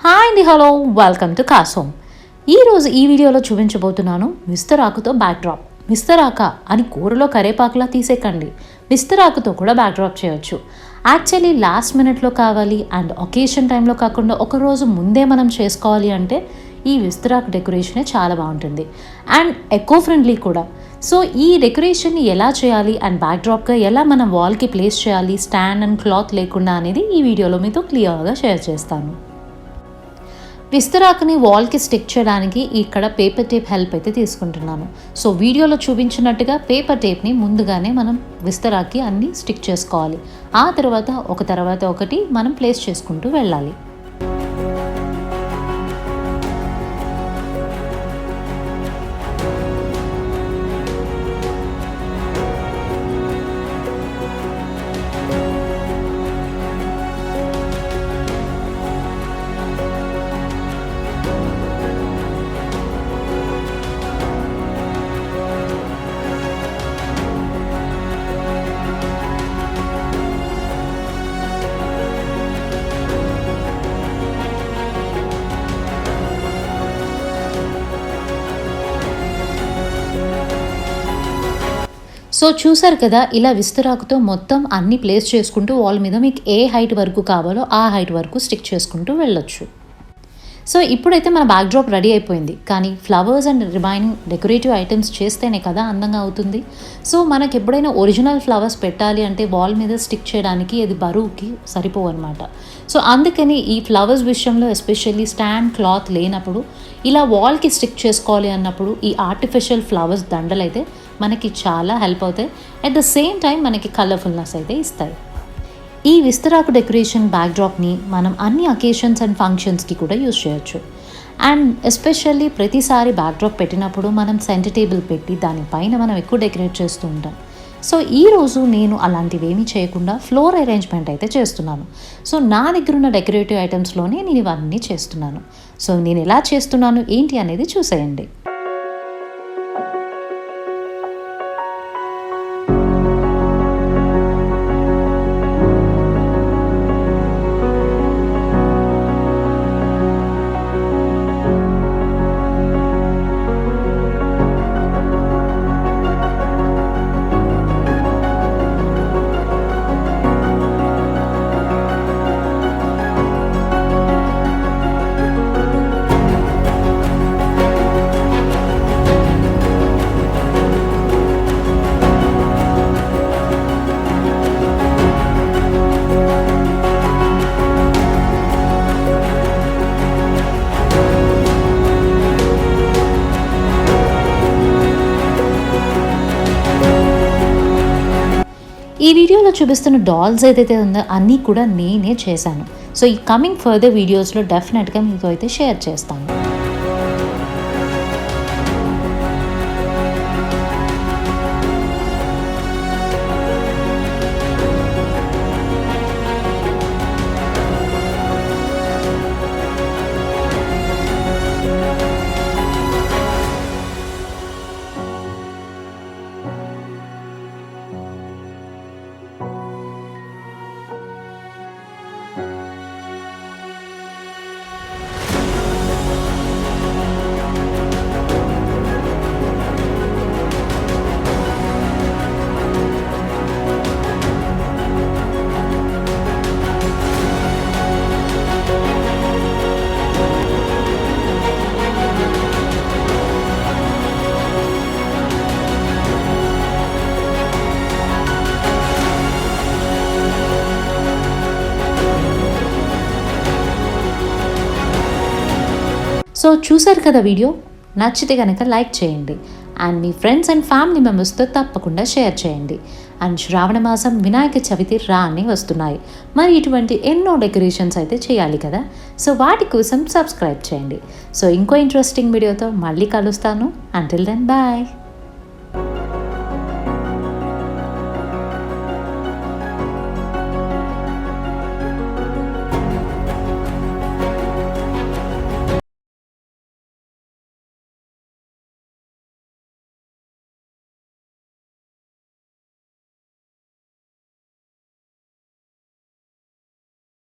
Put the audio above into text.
Hi అండి, hello, welcome to cos home. ఈరోజు ఈ వీడియోలో చూపించబోతున్నాను విస్తరాకుతో బ్యాక్డ్రాప్. విస్తరాక అని కూరలో కరేపాకులా తీసేకండి, విస్తరాకుతో కూడా బ్యాక్డ్రాప్ చేయొచ్చు. యాక్చువల్లీ లాస్ట్ మినిట్లో కావాలి అండ్ ఒకేషన్ టైంలో కాకుండా ఒకరోజు ముందే మనం చేసుకోవాలి అంటే ఈ విస్తరాకు డెకరేషనే చాలా బాగుంటుంది అండ్ ఎకో ఫ్రెండ్లీ కూడా. సో ఈ డెకరేషన్ని ఎలా చేయాలి అండ్ బ్యాక్డ్రాప్గా ఎలా మనం వాల్కి ప్లేస్ చేయాలి స్టాండ్ అండ్ క్లాత్ లేకుండా అనేది ఈ వీడియోలో మీతో క్లియర్గా షేర్ చేస్తాను. విస్తరాకుని వాల్కి స్టిక్ చేయడానికి ఇక్కడ పేపర్ టేప్ హెల్ప్ అయితే తీసుకుంటున్నాను. సో వీడియోలో చూపించినట్టుగా పేపర్ టేప్ని ముందుగానే మనం విస్తరాకి అన్నీ స్టిక్ చేసుకోవాలి. ఆ తర్వాత ఒకటి మనం ప్లేస్ చేసుకుంటూ వెళ్ళాలి. సో చూసారు కదా, ఇలా విస్తరాకుతో మొత్తం అన్ని ప్లేస్ చేసుకుంటూ వాల్ మీద మీకు ఏ హైట్ వరకు కావాలో ఆ హైట్ వరకు స్టిక్ చేసుకుంటూ వెళ్ళొచ్చు. సో ఇప్పుడైతే మన బ్యాక్డ్రాప్ రెడీ అయిపోయింది. కానీ flowers and remaining decorative items చేస్తేనే కదా అందంగా అవుతుంది. సో మనకి ఎప్పుడైనా ఒరిజినల్ ఫ్లవర్స్ పెట్టాలి అంటే వాల్ మీద స్టిక్ చేయడానికి అది బరువుకి సరిపోవు అనమాట. సో అందుకని ఈ ఫ్లవర్స్ విషయంలో ఎస్పెషల్లీ స్టాండ్ క్లాత్ లేనప్పుడు ఇలా వాల్కి స్టిక్ చేసుకోవాలి అన్నప్పుడు ఈ ఆర్టిఫిషియల్ ఫ్లవర్స్ దండలు అయితే మనకి చాలా హెల్ప్ అవుతాయి. అట్ ద సేమ్ టైం మనకి కలర్ఫుల్నెస్ అయితే ఇస్తాయి. ఈ విస్తరాకు డెకరేషన్ బ్యాక్డ్రాప్ని మనం అన్ని అకేషన్స్ అండ్ ఫంక్షన్స్కి కూడా యూజ్ చేయొచ్చు. అండ్ ఎస్పెషల్లీ ప్రతిసారి బ్యాక్డ్రాప్ పెట్టినప్పుడు మనం సెంటర్ టేబుల్ పెట్టి దానిపైన మనం ఎక్కువ డెకరేట్ చేస్తూ ఉంటాం. సో ఈరోజు నేను అలాంటివి ఏమీ చేయకుండా ఫ్లోర్ అరేంజ్మెంట్ అయితే చేస్తున్నాను. సో నా దగ్గర ఉన్న డెకరేటివ్ ఐటమ్స్లోనే నేను ఇవన్నీ చేస్తున్నాను. సో నేను ఎలా చేస్తున్నాను ఏంటి అనేది చూసేయండి. ఈ వీడియోలో చూపిస్తున్న డాల్స్ ఏదైతే ఉందో అన్నీ కూడా నేనే చేశాను. సో ఈ కమింగ్ ఫర్దర్ వీడియోస్లో డెఫినెట్గా మీతో అయితే షేర్ చేస్తాను. సో చూసారు కదా వీడియో, నచ్చితే కనుక లైక్ చేయండి and me friends and family మెంబర్స్తో తప్పకుండా షేర్ చేయండి. అండ్ శ్రావణ మాసం వినాయక చవితి రాని వస్తున్నాయి. మరి ఇటువంటి ఎన్నో డెకరేషన్స్ అయితే చేయాలి కదా. సో వాటి కోసం సబ్స్క్రైబ్ చేయండి. సో ఇంకో ఇంట్రెస్టింగ్ వీడియోతో మళ్ళీ కలుస్తాను. Until then bye.